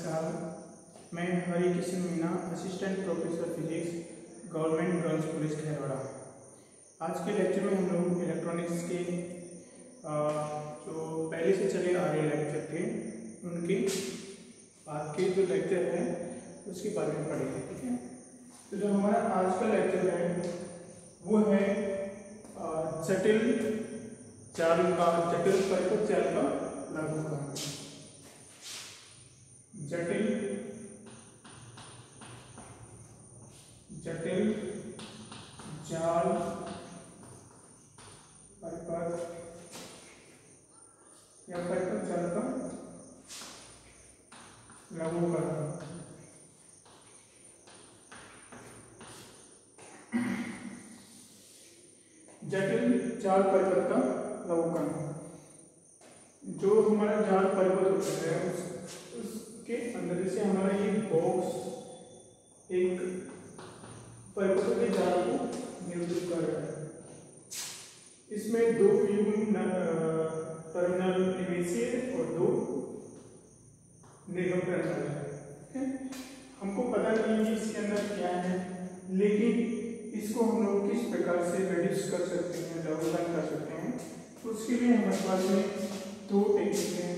नमस्कार, मैं Hari Kishan Meena, assistant professor physics, government girls college Kherwara. आज के लेक्चर में हम लोग इलेक्ट्रॉनिक्स के जो पहले से चले आ रहे लेक्चर थे उनके बाद के जो लेक्चर हैं उसके बारे में पढ़ेंगे। ठीक है, तो जो हमारा आज का लेक्चर है वो है जटिल परिपथ चाल का लघुकरण। जटिल जाल परिपथ या परिपथ जाल का लघुकरण। जटिल जाल परिपथ का लघुकरण, जो हमारा जाल परिपथ होता है उसके अंदर जैसे हमारा ये बॉक्स एक परिपथ के जाल को निरूपित कर रहा है। इसमें दो युग्म टर्मिनल निवेशीय और दो निर्गम टर्मिनल है। हमको पता नहीं है इसके अंदर क्या है, लेकिन इसको हम लोग किस प्रकार से रिड्यूस कर सकते हैं, लघुकरण कर सकते हैं, उसके लिए हमारे पास में दो टेक्निक है।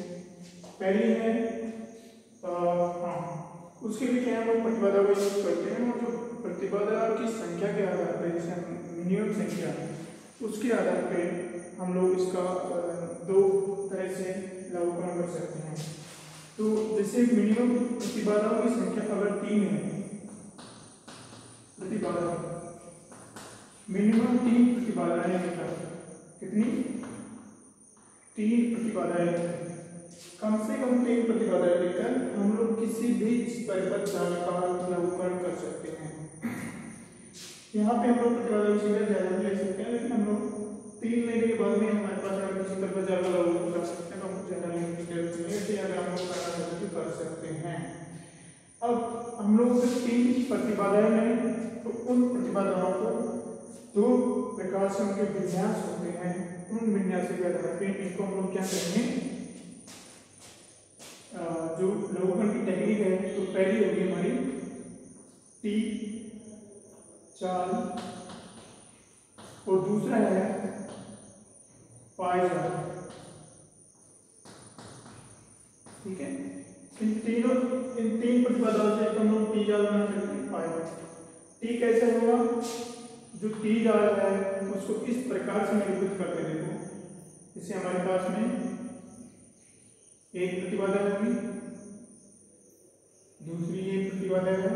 पहली है उसके लिए क्या हम लोग प्रतिबाधा को यूज करते हैं, और जो प्रतिबाधा की संख्या के आधार पर, जैसे मिनिमम संख्या, उसके आधार पे हम लोग इसका दो तरह से लघुकरण कर सकते हैं। तो जैसे मिनिमम प्रतिबाधाओं की संख्या अगर 3 है, प्रतिबाधा मिनिमम 3 प्रतिबाधाएं, मतलब कितनी 3 प्रतिबाधाएं, कम से कम 3 प्रतिबाधाएं लेकर हम लोग किसी भी परिपथ जाल का लघुकरण कर सकते हैं। यहाँ पे हम लोग प्रतिबाधा की संख्या ज्यादा ले सकते हैं, लेकिन हम लोग 3 लेने के बाद में हमारे पास अगर किसी परिपथ जाल का लघुकरण कर सकते हैं तो हमको ज्यादा लेने की जरूरत नहीं है, अगर हम लोग करना चाहते तो कर सकते हैं। अब हम लोग 3 प्रतिबाधाएं लें तो उन प्रतिबाधाओं को दो प्रकार से उनके विन्यास होते हैं, उन विन्यासों के आधार पर इनको हम लोग क्या करेंगे, जो लघुकरण की टेक्निक है, तो पहली होगी हमारी टी जाल और दूसरा है पाई जाल। ठीक है, इन तीन प्रतिबाधाओं से हम लोग टी जाल बना सकते हैं, पाई जाल। टी कैसे होगा, जो टी जाल है उसको इस प्रकार से निरूपित करते हैं। देखो, जैसे हमारे पास में एक प्रतिबाधा होगी, दूसरी एक प्रतिबाधा है,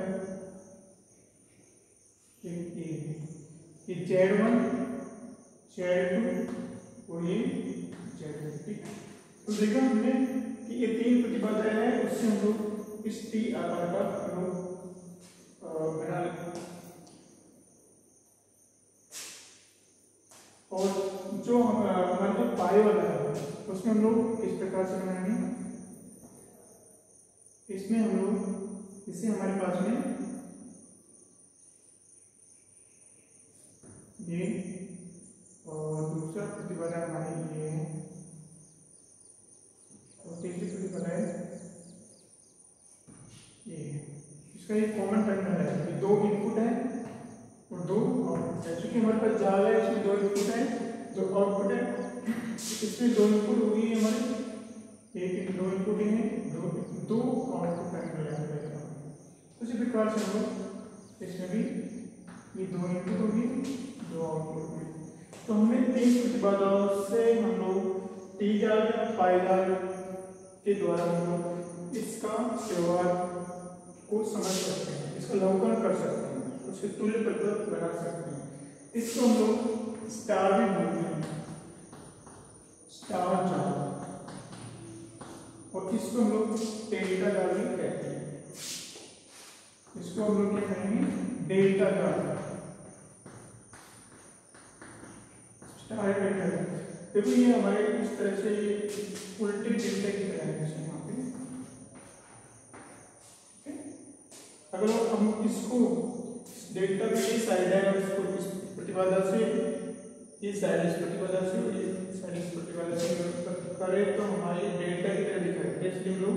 ये Z1 Z2 और ये Z3। ठीक, तो देखा हमने कि ये 3 प्रतिबाधाएं हैं, उससे हम लोग इस टी आकार का हम लोग बना लेते हैं। और जो हमारा जो पाई वाला है उसमें हम लोग किस प्रकार से बनाएंगे, इसमें हम लोग इसे हमारे पास में ये और दूसरा प्रतिबाधा हमारी ये है और तीसरी प्रतिबाधा है ये। इसका एक कॉमन टर्मिनल है, ये 2 इनपुट है और 2 आउटपुट है। चूंकि हमारे पास जाल है, इसमें 2 इनपुट है, 2 आउटपुट है। इसमें 2 इनपुट होगी हमारे, एक 2 इनपुट है, 2 आउटपुट टर्मिनल है। उसी प्रकार से हम लोग इसमें भी ये 2 इनपुट होगी, 2 आउटपुट होगी। तो हमने 3 प्रतिबाधाओं से हम लोग टी जाल या पाई जाल के द्वारा हम लोग इसका व्यवहार को समझ सकते हैं, इसका लघुकरण कर सकते हैं, उसके तुल्य परिपथ बना सकते हैं। इसको हम लोग स्टार भी बोलते हैं, स्टार जाल, और इसको हम लोग डेल्टा जाल भी कहते हैं। इसको हम लोग क्या कहेंगे, डेल्टा जाल, स्टार डेल्टा। देखो ये हमारे इस तरह से उल्टे डेल्टा की तरह है यहाँ पे। अगर हम इसको डेल्टा की ये साइड है, इसको इस प्रतिबाधा से ये साइड, इस प्रतिबाधा से ये साइड, इस प्रतिबाधा से करें तो हमारी डेल्टा की तरह दिखाई, इसलिए हम लोग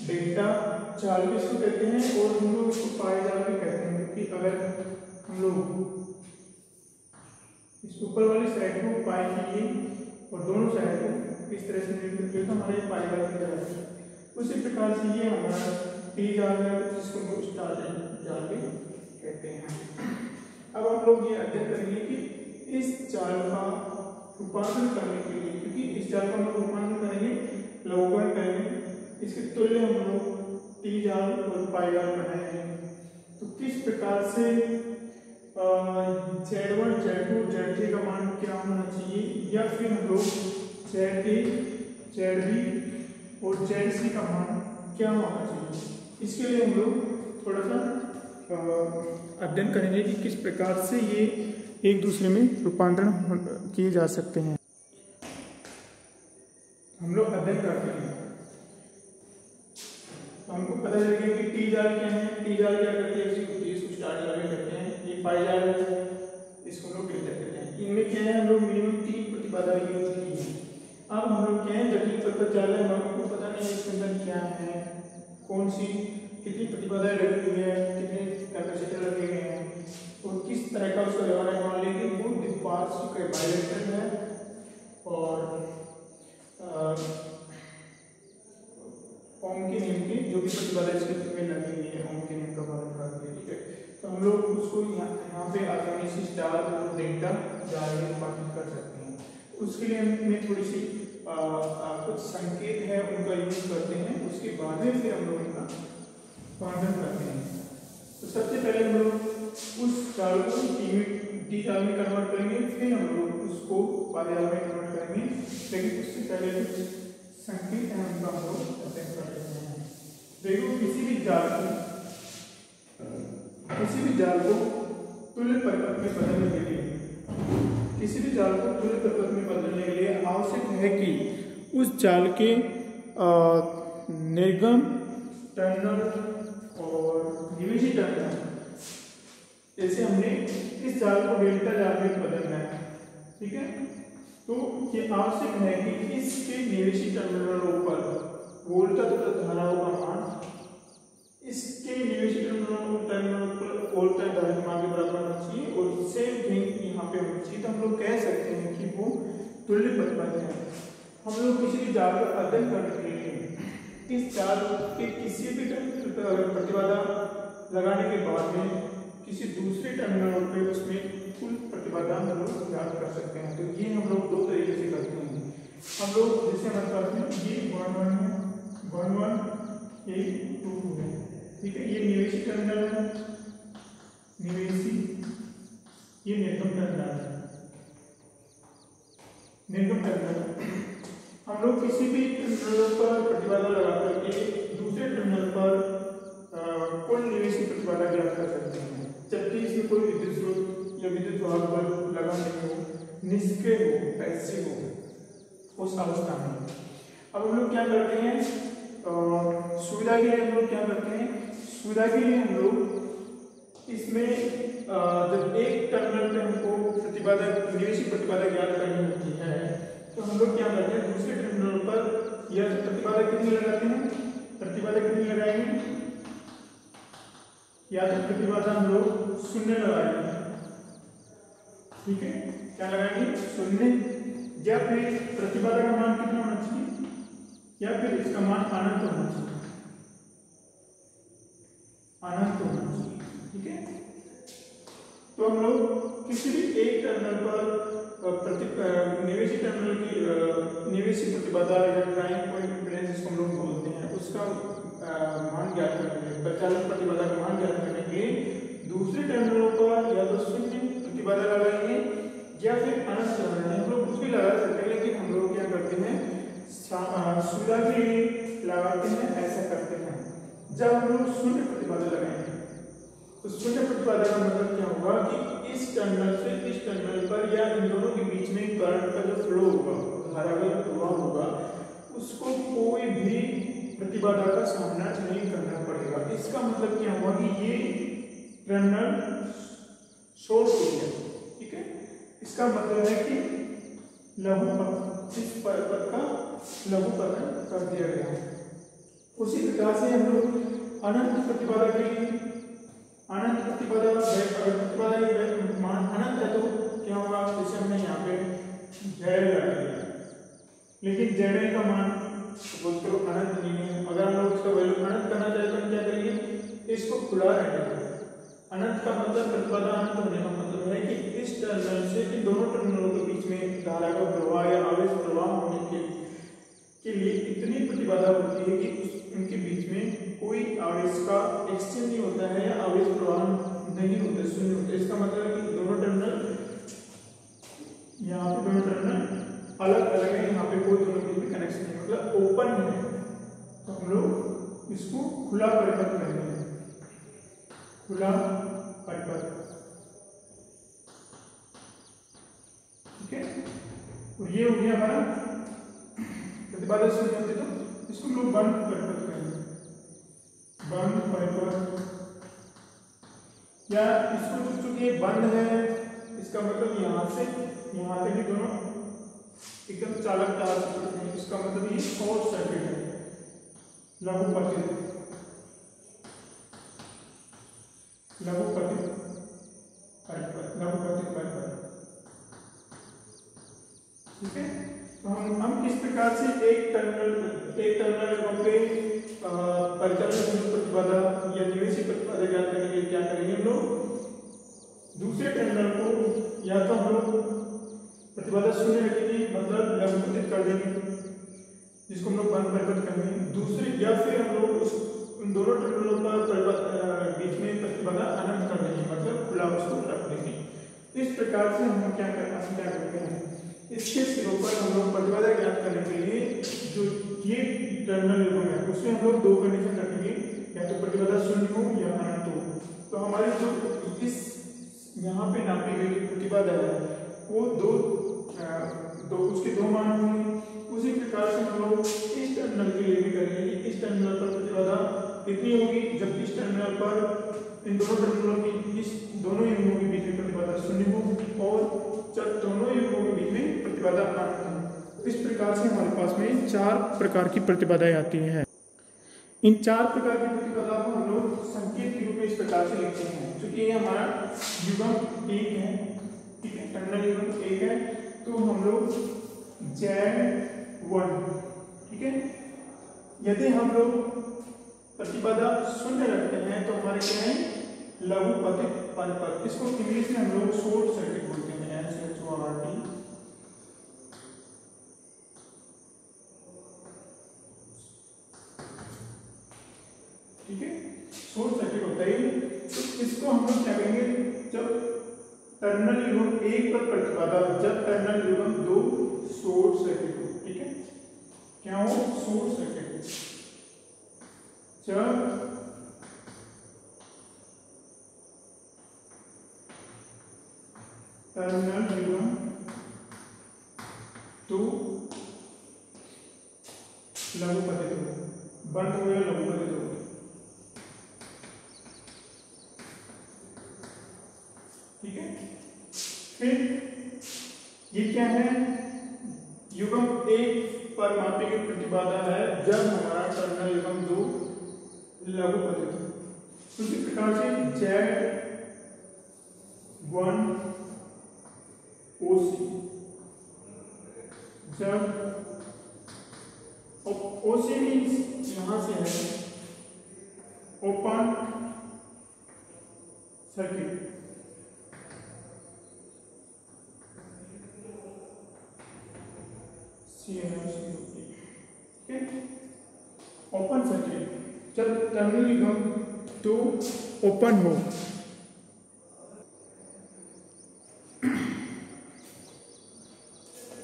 डेल्टा जाल भी इसको कहते हैं और हम लोग इसको पाई जाल भी कहते हैं, क्योंकि अगर हम लोग इस ऊपर वाली साइड को पाई कीजिए और दोनों साइड को इस तरह से रीड करते तो हमारे पाई जाल की तरह है। उसी प्रकार से ये हमारा टी जाल है, जिसको हम लोग स्टार जाल भी कहते हैं। अब हम लोग ये अध्ययन करेंगे कि इस जाल का रूपांतरण करने के लिए, क्योंकि इस जाल का हम लोग रूपांतरण करेंगे, लघुकरण करेंगे, इसके तुल्य हम लोग टी जाल और पाई जाल बनाएंगे। तो किस प्रकार से Z1, Z2, Z3 का मान क्या होना चाहिए, या फिर हम लोग ZA, ZB और ZC का मान क्या होना चाहिए, इसके लिए हम लोग थोड़ा सा अध्ययन करेंगे कि किस प्रकार से ये एक दूसरे में रूपांतरण किए जा सकते हैं। हम लोग अध्ययन करते हैं तो हमको पता चलेगा कि टी जाल क्या है, टी जाल क्या करती है, इसको स्टार जाल में करते हैं। ये पाई जाल है, इसको लोग डेल्टा कहते हैं। इनमें क्या है, हम लोग मिनिमम 3 प्रतिबाधा यूज की है। अब हम लोग क्या है, जटिल प्रकृति जाल है, हमको पता नहीं है इसके अंदर क्या है, कौन सी कितनी प्रतिबाधाएं लगी हुई है, कितने कैपेसिटर लगे हुए हैं और किस तरह का उसका व्यवहार है। मान लीजिए वो द्विपार्श्विक बाइलेटरल है और ओम के नियम की जो भी प्रतिबाधा इसके में लगी हुई है, ओम के नियम का पालन करती है, ठीक है। तो हम लोग उसको यहाँ पे आसानी से स्टार और डेल्टा जाल में रूपांतरित कर सकते हैं। उसके लिए हमें थोड़ी सी कुछ संकेत है उनका यूज करते हैं, उसके बाद में फिर हम लोग इनका रूपांतरण करते हैं। तो सबसे पहले हम लोग उस जाल को टी जाल में कन्वर्ट करेंगे, फिर हम लोग उसको पाई जाल में कन्वर्ट करेंगे, लेकिन उससे पहले कुछ संकेत है उनका हम लोग अध्ययन कर रहे हैं। देखो, किसी भी जाल को तुल्य परिपथ में बदलने के लिए, किसी भी जाल को तुल्य परिपथ में बदलने के लिए आवश्यक है कि उस जाल के निर्गम टर्मिनल और निवेशी टर्मिनल, जैसे हमने इस जाल को डेल्टा जाल में बदलना है, ठीक है। तो ये आवश्यक है कि इसके निवेशी टर्मिनलों पर वोल्टेज तथा धाराओं का मान, इसके निवेशी टर्मिनलों पर वोल्टेज धारा के मान के बराबर होना चाहिए और सेम थिंग यहाँ पे होना चाहिए। तो हम लोग कह सकते हैं कि वो तुल्य परिपथ है। हम लोग किसी भी जाल का अध्ययन करने के लिए इस जाल के किसी भी प्रतिबाधा लगाने के बाद में किसी दूसरे टर्मिनल पे उसमें कुल प्रतिबाधा हम लोग ज्ञात कर सकते हैं। तो ये हम लोग 2 तरीके से करते हैं। हम लोग जैसे हमारे पास में ये 1 1 ये 2 है, ठीक है। ये निवेशी टर्मिनल है, निवेशी, ये निर्गम टर्मिनल है, निर्गम टर्मिनल। हम लोग किसी भी टर्मिनल पर प्रतिबाधा लगा करके दूसरे टर्मिनल पर कुल निवेशी प्रतिबाधा ज्ञात कर सकते हैं, जबकि इसमें कोई विद्युत स्रोत या विद्युत वाहक बल लगा नहीं हो, निष्क्रिय हो, पैसिव हो उस अवस्था में। अब हम लोग क्या करते हैं, सुविधा के लिए हम लोग क्या करते हैं, सुविधा के लिए हम लोग इसमें जब एक टर्मिनल पे हमको प्रतिबाधा, निवेशी प्रतिबाधा ज्ञात करनी होती है, तो हम लोग क्या करते हैं, दूसरे टर्मिनल पर या प्रतिबाधा कितनी लगाते हैं, प्रतिबाधा कितनी लगाएंगे, या तो प्रतिबाधा हम लोग 0 लगाएंगे, ठीक है। क्या लगाएंगे, 0, या फिर प्रतिबाधा का मान कितना होना चाहिए, या फिर इसका मान अनंत होना चाहिए, अनंत होना चाहिए, ठीक है। तो हम लोग किसी भी एक टर्मिनल पर निवेशी टर्मिनल की निवेशी प्रतिबाधा या ड्राइंग पॉइंट इम्पीडेंस जिसको हम लोग बोलते हैं, उसका मान ज्ञात करने के लिए, प्रचालन प्रतिबाधा का मान ज्ञात करने के लिए दूसरे टर्मिनलों पर या तो 0 प्रतिबाधा लगाएंगे या फिर अनंत लगाएंगे। हम लोग कुछ भी लगा सकते हैं, लेकिन हम लोग क्या करते हैं, सुविधा के लिए लगाते हैं, ऐसा करते हैं। जब हम लोग 0 प्रतिबाधा लगाएंगे तो 0 प्रतिबाधा का मतलब क्या होगा कि इस टर्मिनल से इस टर्मिनल पर या इन दोनों के बीच में करंट का जो फ्लो होगा, धारा का प्रवाह होगा, उसको कोई भी प्रतिबाधा का सामना नहीं करना पड़ेगा। इसका मतलब क्या हुआ कि ये टर्मिनल शॉर्ट हो गया, ठीक है। इसका मतलब है कि लघुपथ, इस परिपथ का लघुकरण कर दिया गया है। उसी प्रकार से हम लोग अनंत प्रतिबाधा के लिए अनंत प्रतिबाधा अगर प्रतिबाधा की मान अनंत है तो क्या होगा, जैसे हमने यहाँ पे ZL लगा दिया, लेकिन ZL का मान सपोज करो अनंत नहीं है। अगर हम लोग इसका वैल्यू अनंत करना चाहे तो हम क्या करेंगे, इसको खुला रहने देंगे। अनंत का मतलब प्रतिबाधा अनंत होने का मतलब है कि इस टर्मिनल से इन दोनों टर्मिनलों के बीच में धारा का प्रवाह या आवेश प्रवाह होने के लिए इतनी प्रतिबाधा होती है कि उनके बीच में कोई आवेश का एक्सचेंज नहीं होता है या आवेश प्रवाह नहीं होता, शून्य होता है। इसका मतलब है कि दोनों टर्मिनल, यहाँ पे दोनों टर्मिनल अलग अलग है, यहाँ पे कोई दोनों के बीच में कनेक्शन नहीं, मतलब ओपन है। तो हम लोग इसको खुला परिपथ करेंगे, खुला परिपथ, ठीक है। और ये हो गया हमारा प्रतिबाधा शून्य होती, तो इसको हम लोग बंद परिपथ करेंगे, बंद परिपथ। या इसको चूंकि बंद है, इसका मतलब यहाँ से यहाँ तक भी दोनों एकदम चालक तार से जुड़े हैं, इसका मतलब ये शॉर्ट सर्किट है, लघुपतित परिपथ, ठीक है। तो हम किस प्रकार से एक टर्मिनल पे परिचालन प्रतिबाधा या निवेशी प्रतिबाधा ज्ञात करने के लिए क्या करेंगे, हम लोग दूसरे टर्मिनल को या तो हम लोग प्रतिबाधा शून्य रखेंगे, मतलब लघुपतित कर देंगे, जिसको हम लोग बंद परिपथ करेंगे दूसरे, या फिर हम लोग उन दोनों टर्मिनलों पर बीच में प्रतिबाधा अनंत कर देंगे, मतलब खुला उसको रख देंगे। इस प्रकार से हम क्या करते हैं, इसके सिरों पर हम लोग प्रतिबाधा ज्ञात करने के लिए जो ये टर्मिनल युग्म है उसमें हम लोग दो कंडीशन रखेंगे, या तो प्रतिबाधा शून्य हो या अनंत हो। तो हमारी जो इस यहाँ पे नापी गई प्रतिबाधा है वो दो उसके दो मान होंगे। उसी प्रकार से हम लोग इस टर्मिनल के लिए भी करेंगे कि इस टर्मिनल पर प्रतिबाधा कितनी होगी, जब इस टर्मिनल पर इन दोनों टर्मिनलों की इस दोनों युग्मों के बीच में प्रतिबाधा शून्य हो और जब दोनों युग्मों के बीच में प्रतिबाधा अनंत हो। इस प्रकार से हमारे पास में 4 प्रकार की प्रतिबाधाएं आती हैं। इन 4 प्रकार की प्रतिबाधा को हम लोग संकेत के रूप में इस प्रकार से लिखते हैं। क्योंकि ये हमारा युग्म 1 है, ठीक है, टर्मिनल युग्म 1 है, तो हम लोग Z1, ठीक है। यदि हम लोग प्रतिबाधा शून्य रखते हैं तो हमारे क्या है, लघुपतित परिपथ। इसको इंग्लिश में हम लोग शॉर्ट सर्किट बोलते हैं, SHORT, ठीक है, शॉर्ट सर्किट होता है। तो इसको हम लोग क्या कहेंगे, जब टर्मिनल युग्म 1 पर प्रतिबाधा, जब टर्मिनल युग्म 2 शॉर्ट सर्किट हो, ठीक है, क्या हो, शॉर्ट सर्किट। जब टर्मिनल युग्म 2 लघुपतित हो, बंद हो या लघुपतित हो, ठीक है। फिर ये क्या है, युग्म 1 पर मापी गई प्रतिबाधा है जब हमारा टर्मिनल युग्म 2 लघुपतित हो। उसी प्रकार से Z1 OC, जब OC मीन्स यहां से है ओपन सर्किट, ओपन सर्किट, जब टर्मिनल युग्म 2 ओपन हो,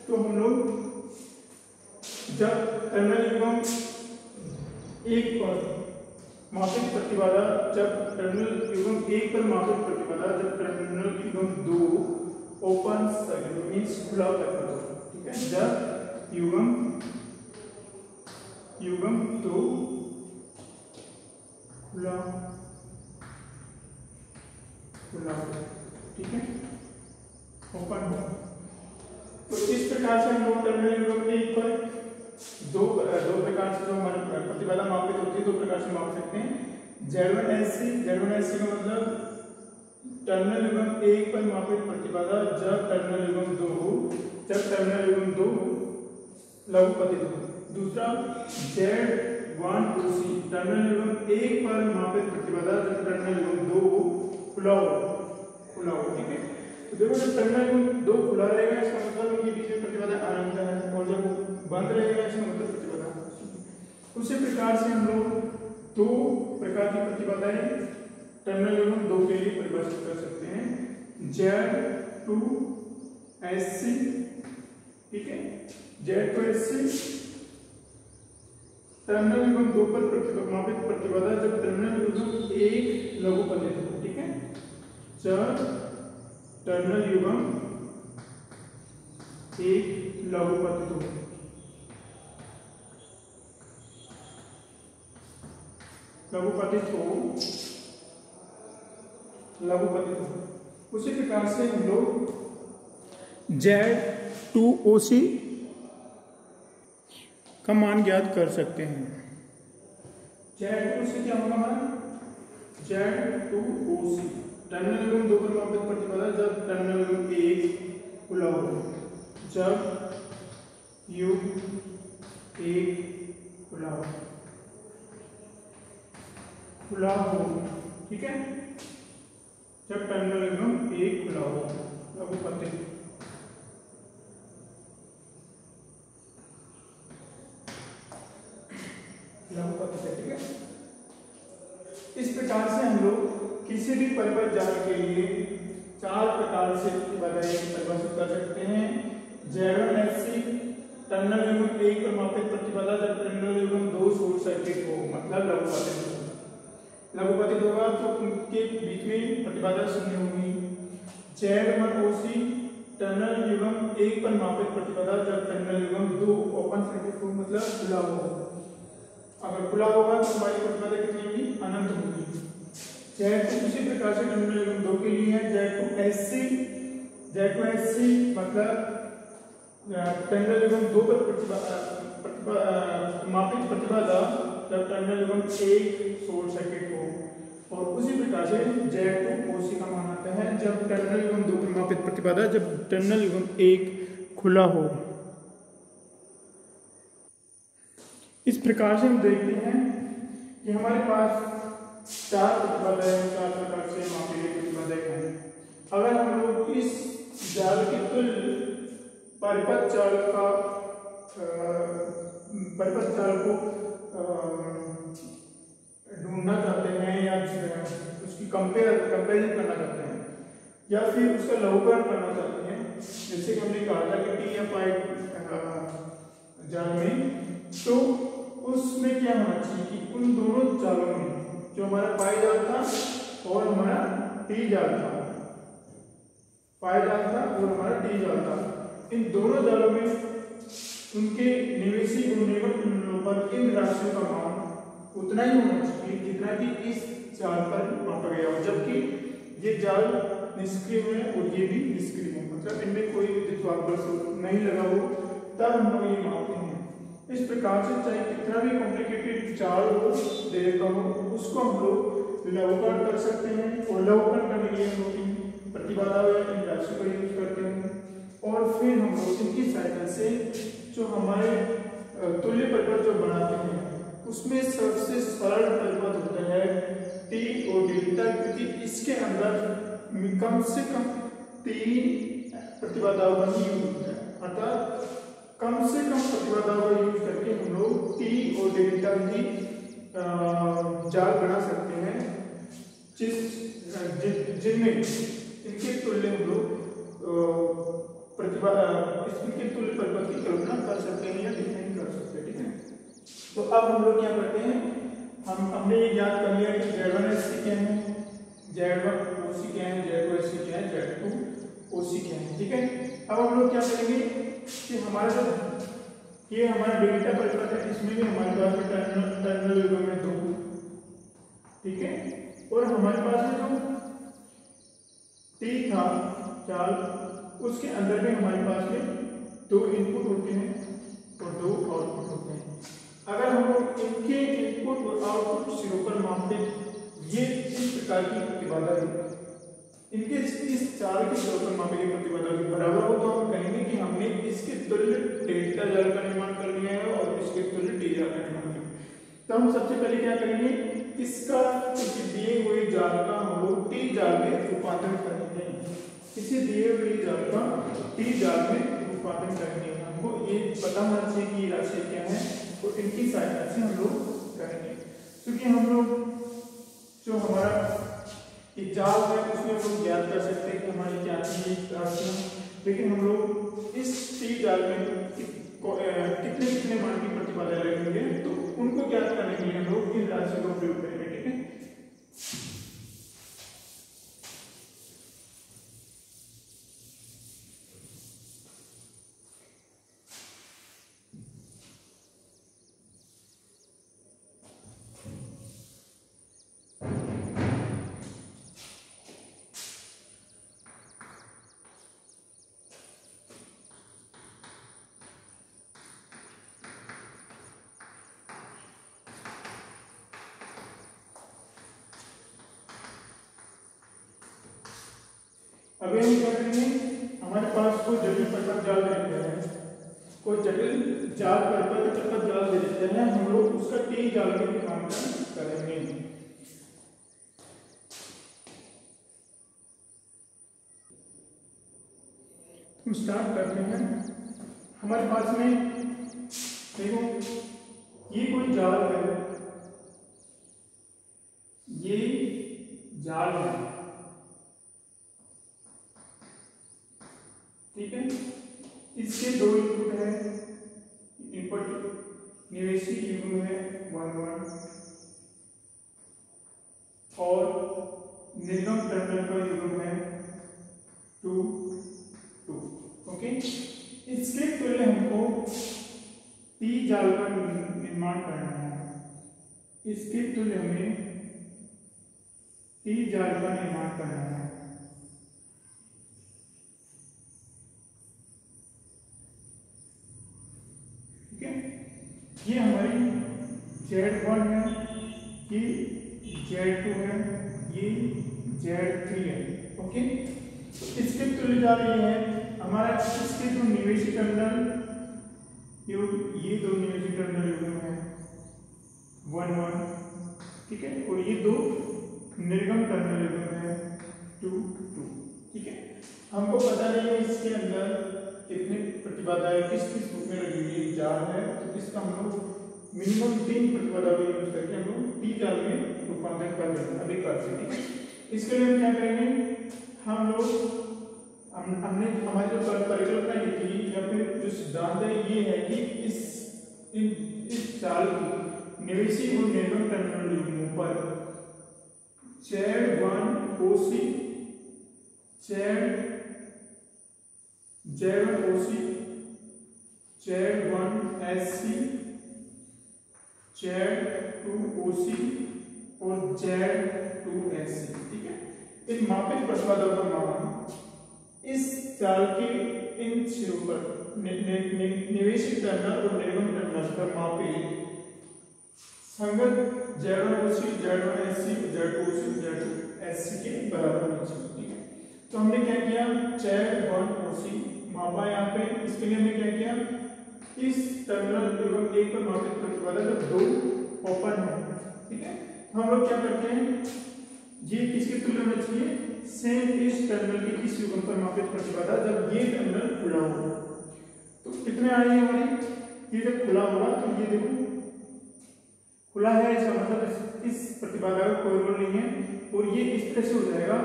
तो हम लोग जब टर्मिनल युग्म 1 पर मापित प्रतिबाधा, जब टर्मिनल युग्म 1 पर मापित प्रतिबाधा, जब टर्मिनल युग्म 2 ओपन सर्किट मीन्स खुला परिपथ, ठीक है, जब युग्म 2 खुला, ठीक है, ओपन हो। तो इस प्रकार से हम लोग टर्मिनल युग्म 1 पर दो प्रकार से जो हमारी प्रतिबाधा मापित होती है, 2 प्रकार से माप सकते हैं। Z1SC का मतलब टर्मिनल युग्म 1 पर मापित प्रतिबाधा जब टर्मिनल युग्म 2 लघु पतित हो। दूसरा Z1OC टर्मिनल युग्म 1 पर मापित प्रतिबाधा जब टर्मिनल युग्म 2 खुला हो। ठीक है, तो देखो जब टर्मिनल युग्म 2 खुला रहेगा इसका मतलब उनके बीच में प्रतिबाधा अनंत है, और जब बंद रहेगा इसका मतलब प्रतिबाधा। उसी प्रकार से हम लोग दो प्रकार की प्रतिबाधाएं टर्मिनल युग्म 2 के लिए परिभाषित कर सकते हैं। Z2SC, ठीक है, Z2SC टर्मिनल युग्म 2 पर मापित प्रतिबाधा जब टर्मिनल युग्म 1 लघु पतित हो। ठीक है, जब टर्मिनल युग्म 1 लघु पतित हो। उसी प्रकार से हम लोग Z2OC का मान ज्ञात कर सकते हैं। Z2OC क्या होगा हमारा? Z2OC टर्मिनल युग्म 2 पर मापित प्रतिबाधा जब टर्मिनल युग्म 1 खुला हो। जब युग्म 1 खुला हो, ठीक है, जब टर्मिनल युग्म 1 खुला हो लघु पतित। ठीक है, इस प्रकार से हम लोग किसी भी परिपथ जाल के लिए 4 प्रकार से प्रतिबाधाएं परिभाषित कर सकते हैं। Z1SC टर्मिनल युग्म 1 पर मापित प्रतिबाधा जब टर्मिनल युग्म 2 शॉर्ट सर्किट हो, मतलब लघु पतित होगा तो उनके बीच में प्रतिबाधा शून्य होगी। Z1OC टर्मिनल युग्म 1 पर मापित प्रतिबाधा जब टर्मिनल युग्म 2 ओपन सर्किट हो, मतलब खुला हो। अगर खुला होगा तो हमारी प्रतिबाधा कितनी होगी? अनंत होगी। Z2 उसी प्रकार से टर्मिनल युग्म 2 के लिए है। Z2SC मतलब टर्मिनल युग्म 2 पर मापित प्रतिबाधा जब टर्मिनल युग्म 1 शॉर्ट सर्किट हो। और उसी प्रकार से Z2OC का मान आता है जब टर्मिनल युग्म 2 पर मापित प्रतिबाधा जब टर्मिनल युग्म 1 खुला हो। इस प्रकार से हम देखते हैं कि हमारे पास 4 प्रतिबाधाएं 4 प्रकार से मापी गई प्रतिबाधाएं हैं। अगर हम लोग इस जाल के तुल्य परिपथ जाल को ढूंढना चाहते हैं या उसकी कंपेरिजन करना चाहते हैं या फिर उसका लघुकरण करना चाहते हैं, जैसे कि हमने कहा था कि TFI जाल में, तो उसमें क्या होना चाहिए कि उन दोनों जालों में जो हमारा पाई जाल था और हमारा टी जाल था, पाई जाल था और हमारा टी जाल था, इन दोनों जालों में उनके निवेशी गुणनफल पर इन राशियों का मान उतना ही होना चाहिए जितना कि इस जाल पर मापा गया हो, जबकि ये जाल निष्क्रिय है और ये भी निष्क्रिय है, मतलब इनमें कोई विद्युत वाहक नहीं लगा हो, तब हम लोग ये मापते हैं। इस प्रकार से चाहे कितना भी कॉम्प्लिकेटेड जाल हो, देर का हो, उसको हम लोग लघुकरण कर सकते हैं। और लघुकरण करने के लिए हम लोग प्रतिबाधा इन राशियों का यूज करते हैं और फिर हम लोग इनकी सहायता से जो हमारे तुल्य परिपथ जो बनाते हैं उसमें सबसे सरल परिपथ होता है टी और डेल्टा, क्योंकि इसके अंदर कम से कम 3 प्रतिबाधाओं का यूज होता है, अर्थात कम से कम प्रतिबाधाओं का यूज करके हम लोग टी और डेल्टा की जाल बना सकते हैं, जिनमें इनके तुल्य हम लोग इसके तुल्य परिपथ की कल्पना कर सकते हैं या डिफाइन कर सकते हैं। ठीक है, तो अब हम लोग क्या करते हैं, हमने ये याद कर लिया कि Z1SC क्या है, Z1OC क्या है, Z2SC क्या है, Z2OC क्या है। ठीक है, अब हम लोग क्या करेंगे कि हमारा जो ये हमारा डेल्टा परिपथ है, इसमें भी हमारे पास टर्मिनल युग्म है 2, ठीक है, और हमारे पास जो टी था चाल, उसके अंदर में हमारे पास में 2 इनपुट होते हैं और 2 आउटपुट होते हैं। अगर हम लोग इनके इनपुट और आउटपुट सिरों पर मापित ये इस प्रकार की प्रतिबाधा है, इनके इस चार के स्तर पर मापी गई प्रतिबाधा के बराबर हो तो हम कहेंगे कि हमने इसके तुल्य डेल्टा जाल का निर्माण कर लिया है और इसके तुल्य टी जाल का निर्माण किया। तो हम सबसे पहले क्या करेंगे, इसका किसी दिए हुए जाल का हम लोग टी जाल में रूपांतरण करेंगे। किसी दिए हुए जाल का टी जाल में रूपांतरण करेंगे। हमको ये पता होना चाहिए कि ये राशि क्या है, तो इनकी सहायता से हम लोग करेंगे। क्योंकि हम लोग जो हमारा जाल है उसमें हम लोग ज्ञात कर सकते हैं कि हमारी क्या थी राशि, लेकिन हम लोग इस टी जाल में कितने कितने मान की प्रतिबाधा लगेंगे तो उनको ज्ञात करने के लिए हम लोग इन राशियों का प्रयोग करेंगे। ठीक है, अभी हम क्या करेंगे, हमारे पास कोई जटिल परिपथ जाल दे देते हैं, कोई जटिल जाल परिपथ जाल दे देते हैं, हम लोग उसका टी जाल में रूपांतरण करेंगे। हम स्टार्ट करते हैं। हमारे पास में देखो ये कोई जाल है, ये जाल है, ठीक है। इसके दो इनपुट है, इनपुट निवेशी युग्म है 1 1 और निर्गम टर्मिनल का युग्म है 2 2। ओके, इसके तुल्य हमको टी जाल का निर्माण करना है। इसके तुल्य हमें टी जाल का निर्माण करना है। ये हमारी Z1 है, ये Z2 है, ये Z3 है। ओके, इसके तुल्य जाल ये है हमारा, इसके जो निवेशी टर्मिनल ये दो निवेशी टर्मिनल युग्म है 1 1, ठीक है, और ये दो निर्गम टर्मिनल युग्म है 2 2। ठीक है, हमको पता नहीं है इसके अंदर कितनी प्रतिबाधा है, किस किस रूप में लगी हुई जाल है, तो इसका हम लोग मिनिमम 3 प्रतिबाधा को यूज करके हम लोग टी जाल में रूपांतरण कर देंगे अभी कर सकते हैं। इसके लिए हम क्या करेंगे, हम लोग हमने हमारी जो परिकल्पना ये थी या फिर जो सिद्धांत है ये है कि इस जाल की निवेशी और निर्गम टर्मिनल युग्मों पर Z1 OC Z1 OC Z1 SC Z2 OC और Z2 SC, ठीक है। इन मापित प्रतिबाधाओं का मान इस जाल के इन सिरों पर निवेशित टर्मिनल और निर्गम टर्मिनल पर मापित संगत Z1 OC Z1 SC Z2 OC Z2 SC के बराबर होना चाहिए। ठीक है, तो हमने क्या किया, Z1 OC मापा यहाँ पे। इसके लिए हमने क्या किया, इस टर्मिनल एवं एक पर मापित प्रतिबाधा जब दो ओपन है, ठीक है, हम लोग क्या करते हैं, ये किसके तुल्य होना चाहिए, सेम इस टर्मिनल के इस युग्म पर मापित प्रतिबाधा जब ये टर्मिनल खुला होगा तो कितने आ रही है हमारी, ये जब खुला होगा तो ये देखो खुला है, इसका मतलब इस प्रतिबाधा का कोई रोल नहीं है और ये इस तरह से हो जाएगा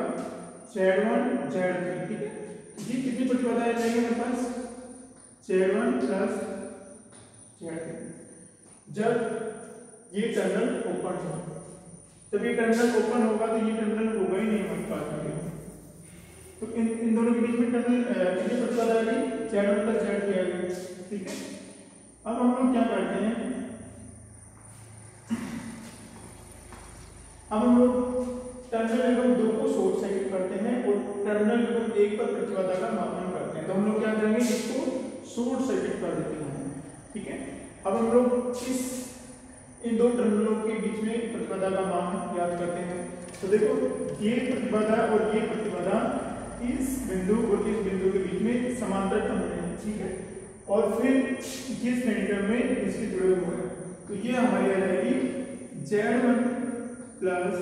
Z1 Z3। ठीक है, ये कितनी प्रतिबाधा आ जाएगी मेरे पास, Z1 प्लस Z3 जब ये टर्मिनल ओपन हो। जब ये टर्मिनल ओपन होगा तो ये टर्मिनल होगा ही नहीं हमारे पास में, तो इन दोनों के बीच में टर्मिनल कितनी प्रतिबाधा आ गई, Z1 प्लस Z3 आ गई। ठीक है, अब हम लोग क्या करते हैं, अब हम लोग टर्मिनल एवं 2 को शॉर्ट सर्किट करते हैं और टर्मिनल एवं 1 पर प्रतिबाधा का मापन करते हैं। तो हम लोग क्या करेंगे, इसको शॉर्ट सर्किट कर देते हैं। ठीक है, अब हम लोग इन दो टर्मिनलों के बीच में प्रतिबाधा का मान याद करते हैं। तो देखो ये प्रतिबाधा और ये प्रतिबाधा इस बिंदु और इस बिंदु के बीच में समांतर क्रम में है, ठीक है, और फिर ये श्रेणीक्रम में इसके जुड़े हुए हैं। तो ये हमारी आ जाएगी Z1 plus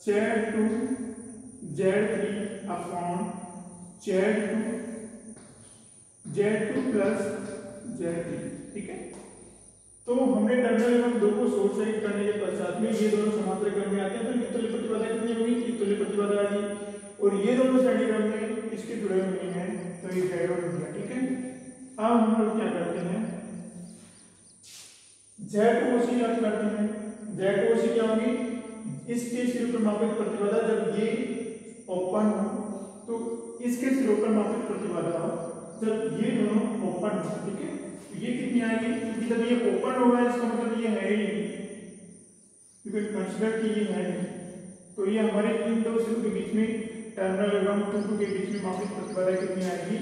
Z2 Z3 upon Z2 plus Z3, ठीक है। तो हमने टर्मिनल एवं दो को शॉर्ट सर्किट करने के पश्चात में ये दोनों समांतर क्रम में आते हैं, तो तुल्य प्रतिबाधा कितनी होगी, ये तुल्य प्रतिबाधा आ गई, और ये दोनों श्रेणी क्रम में इसके जुड़े हुए हैं, तो ये Z1 हो गया, ठीक है। अब हम लोग क्या करते हैं, Z2 याद करते हैं। Z2 क्या होगी, इसके सिरों पर मापित प्रतिबाधा जब ये ओपन हो, तो इसके सिरों पर मापित प्रतिबाधा जब ये दोनों ओपन हो, ठीक है, ये कितनी आएगी, क्योंकि जब ये ओपन होगा इसका मतलब ये है ही नहीं, क्योंकि कंसीडर कि ये है नहीं, तो ये हमारे इन दो सिरों के बीच में टर्मिनल एवं 2 के बीच में मापित प्रतिबाधा कितनी आएगी,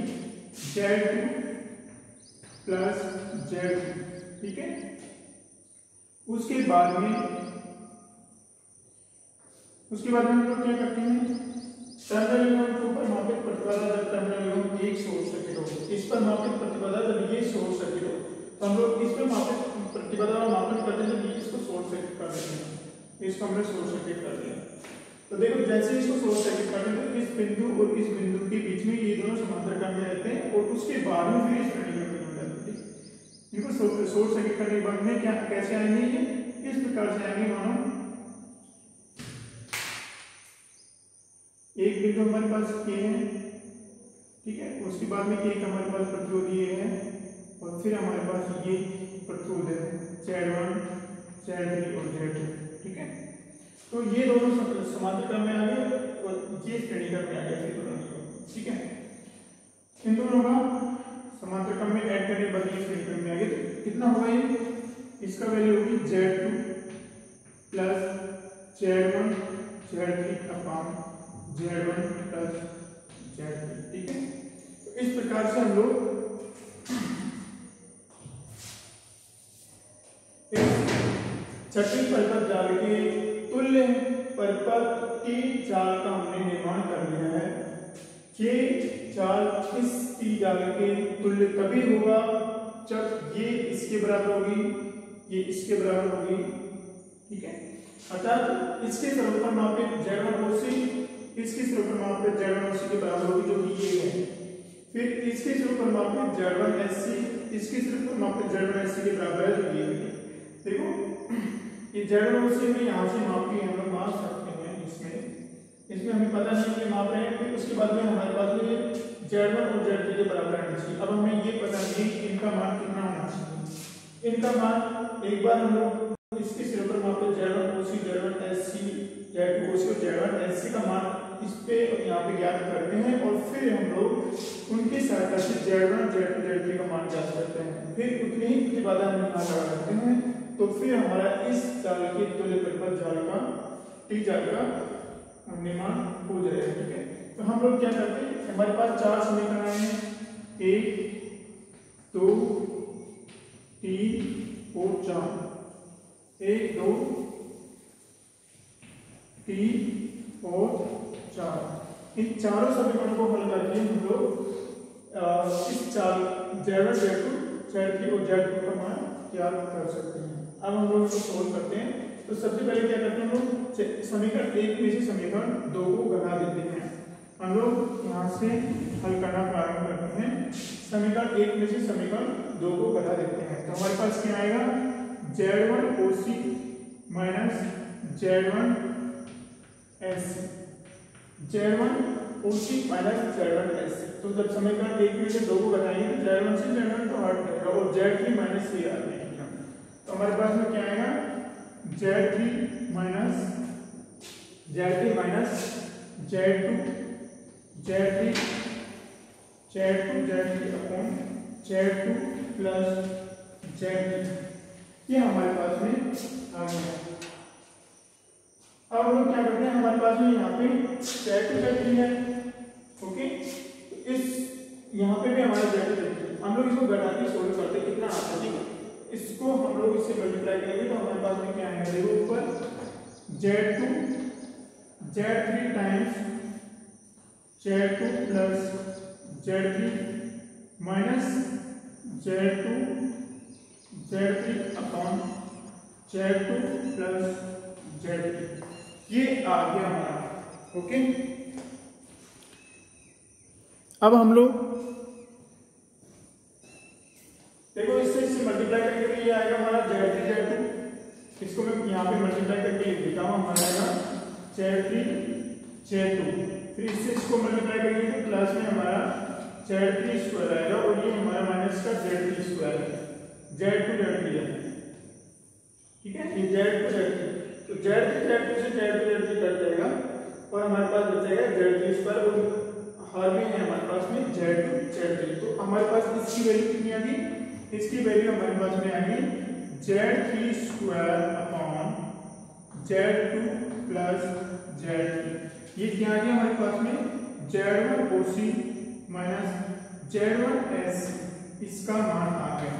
Z2 प्लस Z3, ठीक है। उसके बाद में हम लोग क्या करते हैं, टर्मिनल एवं 2 पर मापित प्रतिबाधा जब टर्मिनल एवं 1 शॉर्ट सर्किट हो, इस पर मापित प्रतिबाधा जब ये शॉर्ट सर्किट हो, तो हम लोग इस पर मापित प्रतिबाधा मापित करते हैं, जब इसको शॉर्ट सर्किट कर देते हैं, इसको हमने शॉर्ट सर्किट कर दिया। तो देखो जैसे इसको शॉर्ट सर्किट करते हैं तो इस बिंदु और इस बिंदु के बीच में ये दोनों समांतर क्रम में रहते हैं, और उसके बाद में फिर इस श्रेणी में जुड़ जाते हैं। इनको शॉर्ट सर्किट करने के बाद में क्या कैसे आएंगे, ये इस प्रकार से आएंगे, मानो एक बिंदु हमारे पास K है, ठीक है, उसके बाद में एक हमारे पास प्रतिरोधी है, और फिर हमारे पास ये प्रतिरोध है Z1 Z3 और Z2, ठीक है। तो ये दोनों समांतर क्रम में आ गए और ये श्रेणी क्रम में आ गए, ठीक है। इन दोनों का समांतर क्रम में ऐड करने के बाद ये श्रेणी क्रम में आ गए, तो कितना होगा ये, इसका वैल्यू होगी Z2 plus Z1 Z3 upon Z1 plus Z3, ठीक है। तो इस प्रकार से हम लोग छठी परिपथ जाल के तुल्य परिपथ T जाल का हमने निर्माण कर लिया है। K जाल इस T जाल के तुल्य तभी होगा जब ये इसके बराबर होगी, ये इसके बराबर होगी, ठीक है। अर्थात इसके स्वरूप पर मापित Z1 OC इसके स्वरूप पर मापित Z1 OC के बराबर होगी, जो कि ये है। फिर इसके स्वरूप पर मापित Z1 SC इसके स्वरूप पर मापित Z1 SC के बराबर है, जो ये है। देखो ये Z1 OC में यहाँ से माप के हम लोग माप सकते हैं, इसमें हमें पता नहीं कि माप रहे हैं। फिर उसके बाद में हमारे पास में Z1 और Z3 के बराबर आना चाहिए। अब हमें ये पता नहीं कि इनका मान कितना होना चाहिए। इनका मान एक बार हम लोग इसके सिरे पर मापे Z1 OC Z1 SC Z2 OC और Z1 SC का मान इस पे यहाँ पे ज्ञात करते हैं, और फिर हम लोग उनकी सहायता से Z1 Z2 Z3 का मान ज्ञात करते हैं। फिर उतनी ही प्रतिबाधा हम यहाँ लगा सकते हैं, तो फिर हमारा इस जाल के तुल्य परिपथ जाल का T जाल का निर्माण हो जाएगा, ठीक है। तो हम लोग क्या करते हैं, हमारे पास 4 समीकरण हैं, 1 2 3 और 4, 1 2 3 और 4। इन चारों समीकरणों को हल करके हम लोग इस चार Z1 Z2 Z3 और Z4 का मान ज्ञात कर सकते हैं। अब हम लोग इसको सोल्व करते हैं। तो सबसे पहले क्या करते हैं, हम लोग समीकरण 1 में से समीकरण 2 को घटा देते हैं। हम लोग यहाँ से हल करना प्रारंभ करते हैं। समीकरण 1 में से समीकरण 2 को घटा देते हैं, तो हमारे पास क्या आएगा, Z1 OC minus Z1 SC, Z1 OC minus Z1 SC। तो जब समीकरण 1 में से 2 को घटाएंगे तो Z1 से Z1 तो हट जाएगा और Z3 माइनस C आ जाएगा। तो हमारे पास में क्या आएगा, Z3 minus Z2 upon Z2 plus Z3, ये हमारे पास में आ गया। अब हम लोग क्या करते हैं, हमारे पास में यहाँ पे Z2 Z3 है, ओके। तो इस यहाँ पे भी हमारा Z2 Z3 है। हम लोग इसको घटा के सोल्व करते हैं, कितना आता है, ठीक है। इसको हम लोग इससे मल्टीप्लाई करेंगे तो हमारे पास में क्या आएगा, देखो ऊपर Z2 Z3 times Z2 plus Z3 minus Z2 Z3 upon Z2 plus Z3, ये आ गया हमारा। ओके, अब हम लोग देखो इससे मल्टीप्लाई करके ये आएगा हमारा Z3 Z2, इसको मैं यहाँ पे मल्टीप्लाई करके लिख देता हूँ, हमारा आएगा Z3 Z2, फिर इससे इसको मल्टीप्लाई करेंगे तो प्लस में हमारा Z3 स्क्वायर आएगा और ये हमारा माइनस का Z3 स्क्वायर है, Z2 Z3 है, ठीक है, ये Z2 Z3, तो Z3 Z2 से Z2 Z3 कट जाएगा और हमारे पास बचेगा Z3 स्क्वायर और हर में है हमारे पास में Z2 Z3, तो हमारे पास इसकी वैल्यू कितनी आ गई, इसकी वैल्यू हमारे पास में आएगी Z3 square upon Z2 plus Z3, ये क्या आ गया हमारे पास में Z1 OC minus Z1 SC, इसका मान आ गया।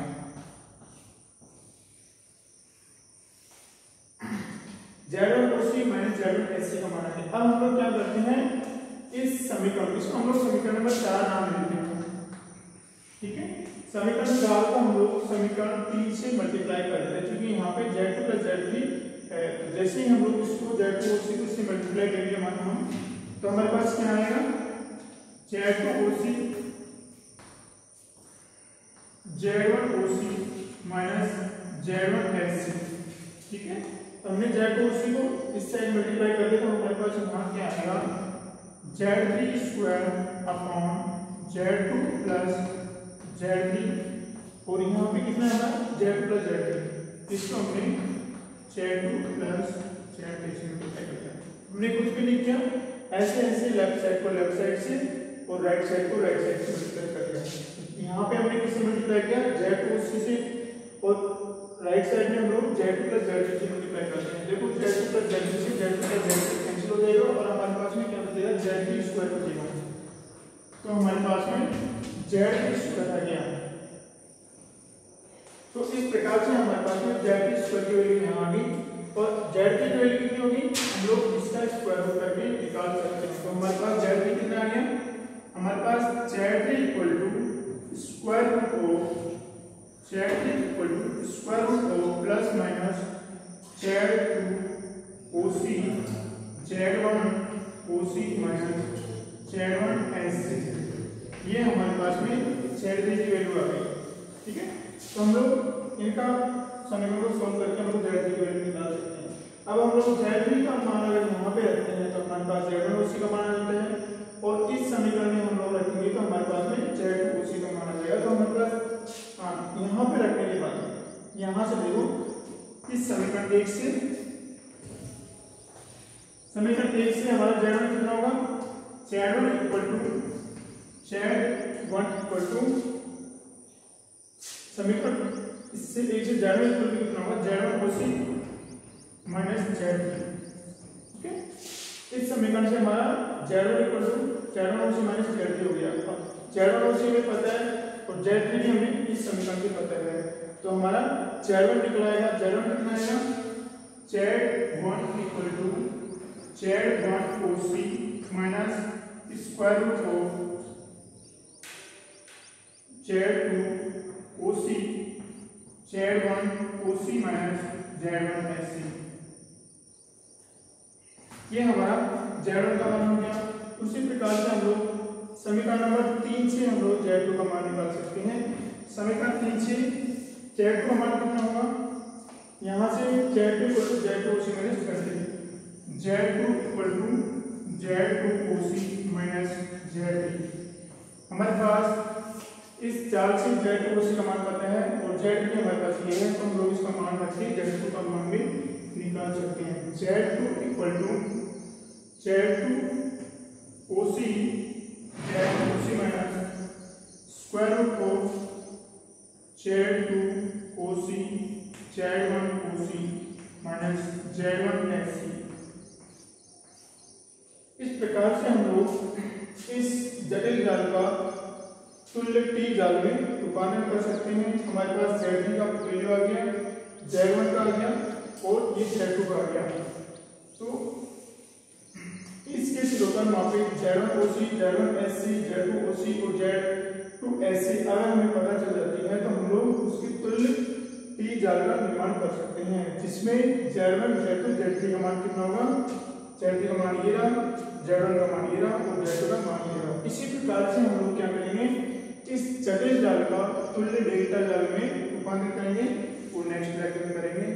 Z1 OC minus Z1 SC का मान है। अब हम लोग क्या करते हैं, इस समीकरण, इसको हम लोग समीकरण नंबर 4 नाम देते हैं, ठीक है, समीकरण 4 को हम लोग समीकरण 3 से मल्टीप्लाई करते हैं, क्योंकि यहाँ पे Z2 प्लस Z3 है, तो जैसे ही हम लोग इसको Z2 OC को इससे मल्टीप्लाई करेंगे मानो हम, तो हमारे पास क्या आएगा Z2 OC Z1 OC minus Z1 SC, ठीक है, तो हमने Z2 OC को इस साइड मल्टीप्लाई कर दिया तो हमारे पास यहाँ क्या आएगा Z3 square upon Z2 plus Z3, और यहाँ पे कितना है Z2 प्लस Z3, इसको हमने Z2 प्लस Z3 से मल्टीप्लाई कर दिया, हमने कुछ भी नहीं किया, ऐसे ऐसे लेफ्ट साइड को लेफ्ट साइड से और राइट साइड को राइट साइड से मल्टीप्लाई कर दिया। यहाँ पे हमने किससे मल्टीप्लाई किया Z2 से, और राइट साइड में हम लोग Z2 प्लस Z3 से मल्टीप्लाई करते हैं। देखो Z2 प्लस Z3 से Z2 प्लस Z3 कैंसिल हो जाएगा और हमारे पास में क्या बचेगा Z3 स्क्वायर बचेगा, तो हमारे पास में Z3 स्क्वायर आ गया। तो इस प्रकार से हमारे पास में Z3 स्क्वायर की वैल्यू यहाँ आ गई, और Z3 की वैल्यू कितनी होगी हम लोग इसका स्क्वायर रूट करके निकाल सकते हैं। तो हमारे पास Z3 कितना आ गया, हमारे पास Z3 equal to square root of Z3 equal to square root of plus minus Z2 OC Z1 OC minus Z1 SC, ये हमारे पास में Z3 की वैल्यू आ गई, ठीक है, तो हम लोग इनका समीकरण को सॉल्व करके हम लोग Z3 की वैल्यू निकाल सकते हैं। अब हम लोग Z3 का मान अगर यहाँ पे रखते हैं तो हमारे पास Z1 OC का मान आ जाता है, और इस समीकरण में हम लोग रखेंगे तो हमारे पास में Z2 OC का मान आ जाएगा। तो हमारे पास यहाँ पे रखने के बाद यहाँ से देखो इस समीकरण 1 से हमारा Z1 कितना होगा, Z1 इक्वल टू समीकरण इससे 1 से Z1 इक्वल टू कितना होगा Z1 OC माइनस Z3, ठीक है, इस समीकरण से हमारा Z1 equal to Z1 OC minus Z3 हो गया। अब Z1 OC हमें पता है और Z3 भी हमें इस समीकरण से पता है, तो हमारा Z1 निकला आएगा, Z1 कितना आएगा Z1 equal to Z1 OC minus square root of Z2 OC Z1 OC minus Z1 SC, ये हमारा Z1 का मान हो गया। उसी प्रकार से हम लोग समीकरण नंबर 3 से हम लोग Z2 का मान निकाल सकते हैं। समीकरण 3 से Z2 का मान कितना होगा, यहाँ से Z2 equal to Z2 OC minus Z3, Z2 equal to Z2 OC minus Z3, हमारे पास इस चाल से Z2 OC का मान पता है और Z3 हमारे पास ये है, तो हम लोग इसका मान रख के Z2 का मान भी निकाल सकते हैं। Z2 equal to Z2 OC minus square root of Z2 OC Z1 OC minus Z1 SC। इस प्रकार से हम लोग इस जटिल जाल का तुल्य T जाल में रूपांतरण कर सकते हैं। हमारे पास Z3 का वैल्यू आ गया, Z1 का आ गया और ये Z2 का आ गया। तो फिर होता है वहाँ पे Z1OC, Z1SC, Z2OC और Z2SC अगर हमें पता चल जाती है तो हम लोग उसकी तुल्य टी जाल का निर्माण कर सकते हैं, जिसमें Z1, Z2, Z3 का मान कितना होगा, Z3 का मान ये रहा, Z1 का मान ये रहा और Z2 का मान ये रहा। इसी प्रकार से हम लोग क्या करेंगे, इस जटिल जाल का तुल्य डेल्टा जाल में रूपांतरित करेंगे और नेक्स्ट लेक्चर में करेंगे।